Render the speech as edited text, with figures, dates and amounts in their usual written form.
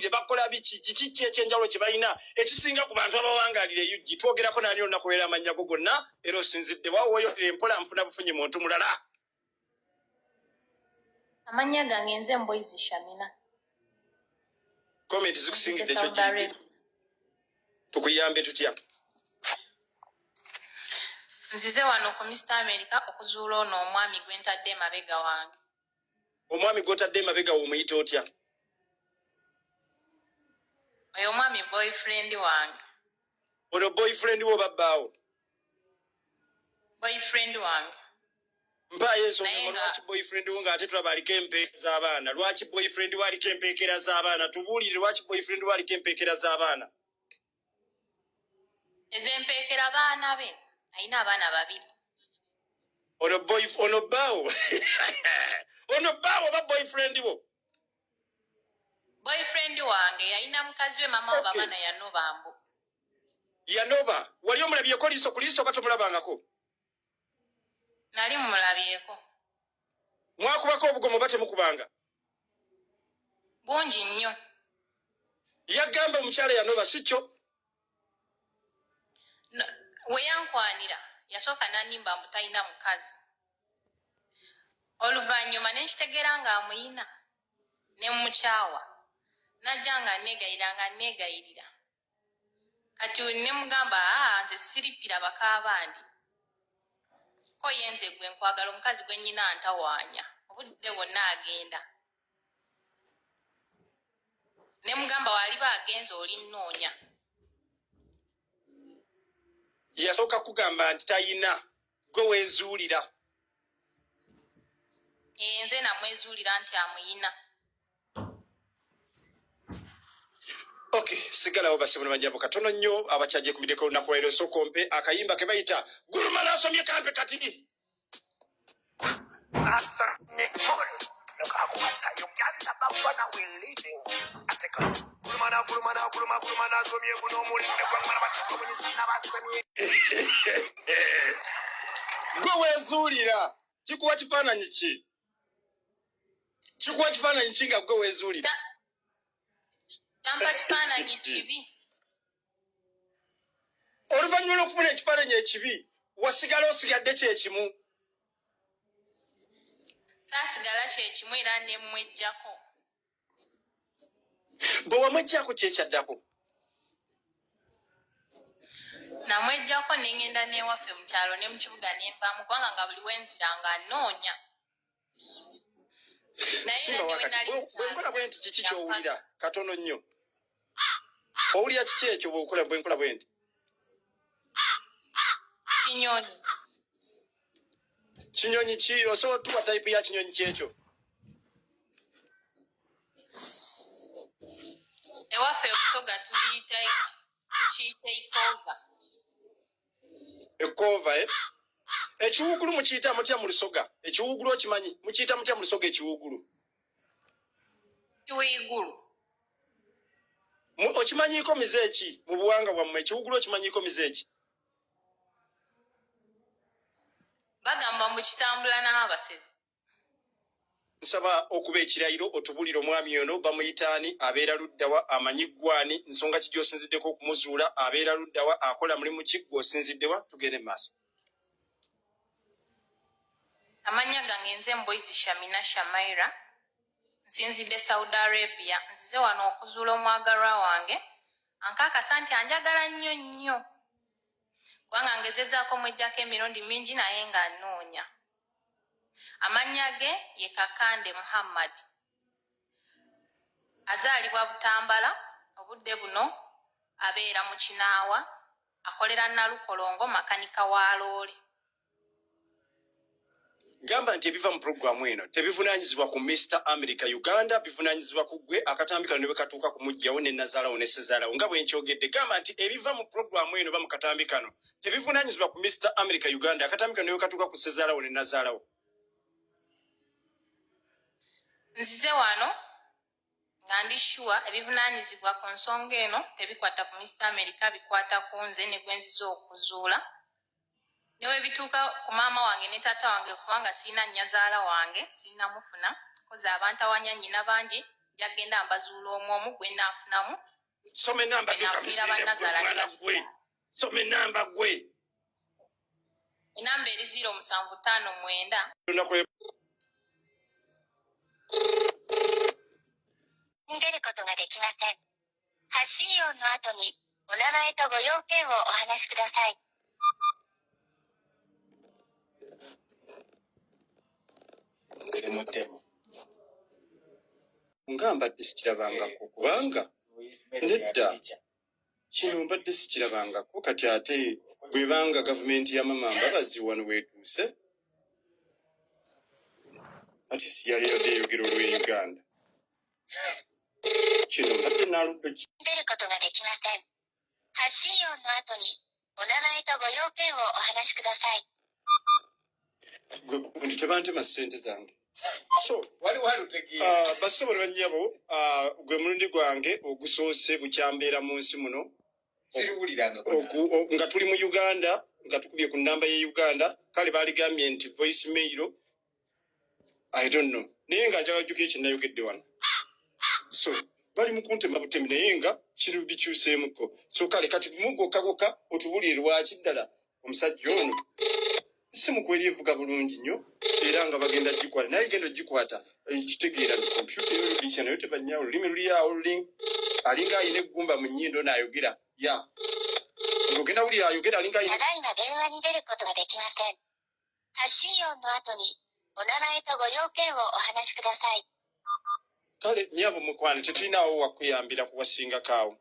bawangaalire bakola biki kiki ekyenjawulo kye balina ekisinga ku bantu abawangaalire UG twogerako nani olunaku era amannya go gonna era osinzidde waawo woyogerera empola nfuna bufunye muntu mulala. Amannya gange nze Mboizi Shamina. Komenti zikusingidde ekyo kibi. Tukuyambe tutya? Nzize wano ku Mr. America okuzuula ono omwami gwe ntadde emabega wange. Omwami gw'otadde emabega omuyita otya? Oyo omwami boyfriend wange. Ono boyfriend wo babbaawo? Boyfriend wange. Mpaayo ensonga lwaki boyfriend wo ng'ate tulaba aliko empeekera z'abaana? Lwaki boyfriend wo aliko empeekera z'abaana? Tubuulire lwaki boyfriend wo aliko empeekera z'abaana? Ez'empeekera baana be alina abaana babiri. Ono bbaawo? Ono bbaawo ba boyfriend bo? Boyfriend wange yalina mukazi we mama wa abaana yanoba mbu. Yanoba? Wali omulabyeko liiso ku liiso oba tomulabangako? Nali mulabyeko. Mwakubako obugomo oba temukubanga? Bungi nnyo. Yagamba omukyala yanoba si kyo? We yankwanira yasooka n'annimba mbu talina mukazi. Oluvannyuma ne nkitegeera ng'amuyina ne mukyawa. Najja nga neegayirira. Kati ne mugamba nze siripira baka bandi. Ko yenze gwe nkwagala omukazi gwe nnyina antawaanya. Obudde bwonna agenda. Ne mugamba waliba agenze olinnoonya. Yasooka kugamba nti tayina gwe weezuulira. Nze namwezuulira nti amuyina. Okay, sigalawo basebona bajjabo katono nnyo abakyaje kubideko olunaku lwa leero sokompe akayimba ke bayita Gulumala asomye kampe kati. Gwe weezuulira kikuwa kifaananyi ki? Kikuwa kifaananyi ki nga gwe weezuulira? Tampa kifaananyi kibi. Oluvannyuma lw'okufuna ekifaananyi ekibi wasigala osigadde kyekimu. Saasigala kyekimu era ne mmwejjako. Bwe wamwejjako kyekyaddako? Namwejjako ne ngenda n'ewaffe mu kyalo ne mu kibuga ne mbamu kubanga nga buli wenzira nga nnoonya. Bwe nkola bwe nti kiki ky'owulira katono nnyo? Owulira kiki ekyo bwe nkola bwe nti? Kinyonyi. Kinyonyi ki? Osobola tuwa tayipu ya kinyonyi kyekyo? Ewaffe Busoga tukiyita ikova. Ekova, eh? Ekiwugulu mukiyita mutya mu Lusoga? Ekiwugulu okimanyi? Mukiyita mutya mu Lusoga ekiwugulu? Kiwigulu. Okimanyiiko mize ki mu buwanga bwammwe? Ekiwugulu okimanyiiko mize ki? Bagamba mu kitambula n'abasezi. Nsaba okuba ekirayiro otubulira omwami ono bamuyitaani abeera luddawa amanyi gwani nsonga ki gy'osinziddeko okumuzuula abeera luddawa akola mulimu ki gw'osinziddewa tugende maaso. Amannya gange nze Mboizi Shamina Shamaira. Nsinzidde Saudi Arabia. Nzize wano okuzuula omwagalwa wange. Ankaakasa nti anjagala nnyo nnyo. Kubanga ngezezaako mwejjako emirundi mingi naye nga nnoonya. Amannya ge ye Kakande Muhammad. Azaalibwa Butambala, obudde buno abeera mu Kinaawa, akolera Nalukolongo makanika wa loole. Gamba nti ebiva mu programu eno tebivunaanyizibwa ku Mr. America Uganda, bivunaanyizibwa ku ggwe akatambi kano ne bwe katuuka ku mujjawo ne nazaalawo ne sezaalawo nga bwe nkyogedde. Gamba nti ebiva mu programu eno ba mu katambi kano tebivunaanyizibwa ku Mr. America Uganda, akatambi kano ne bwe katuuka ku sezaalawo ne nazaalawo. Nzize wano nga ndi sure ebivunaanyizibwa ku nsonga eno tebikwata ku Mr. America, bikwata ku nze ne gwe nzize okuzuula. Newe bituuka ku maama wange ne taata wange kubanga sirina nnyazaala wange, sirina mufuna koza abantu awanya nnyina bangi jagenda ambazuula omu gwe naafunamu Some enamba naafunira Bannazaalati gwe. Some enamba gwe. enamba eri 0759 に出ることができません。発信音の後にお名前とご用件をお話しください。nga mbadde sikirabangako kubanga nedda kino mbadde sikirabangako kati ate bwebanga gavumenti ya mama Mbabazi wano weetuuse ati siyaliyodde eyogero lw'e Uganda kino mbadde naaludde 出ることができません。発信音の後にお名前とご用件をお話しください。nti tebantema ssente zange so basobola bannyabo gwe mulundi gwange ogusoose bukyambeera mu nsi muno nga tuli mu Uganda nga tukubye ku nnamba ye Uganda kale baaligambye nti voice mail I don't know naye nga njagala jjukira kyennayogedde wano so bali mu kuntema butemi naye nga kiri bikyuseemuko so kale kati mugokkagoka otubulire lwaki ddala omusajja ono simu kweri evuga bulungi nnyo era nga bagenda gikwata naye genda gikwata kitegeera ni kompyuta eyo lubica nayo tebanyawo olulimi luli awo alinga ayina eggumba mu nnyindo n'ayogera ya ng'ogenda wuli ayogera alinga ayina ただいま電話に出ることができません。発信音の後にお名前とご用件をお話しください。 kale nnyabo mukwana tetulinaawo wakuyambira kuwasingako awo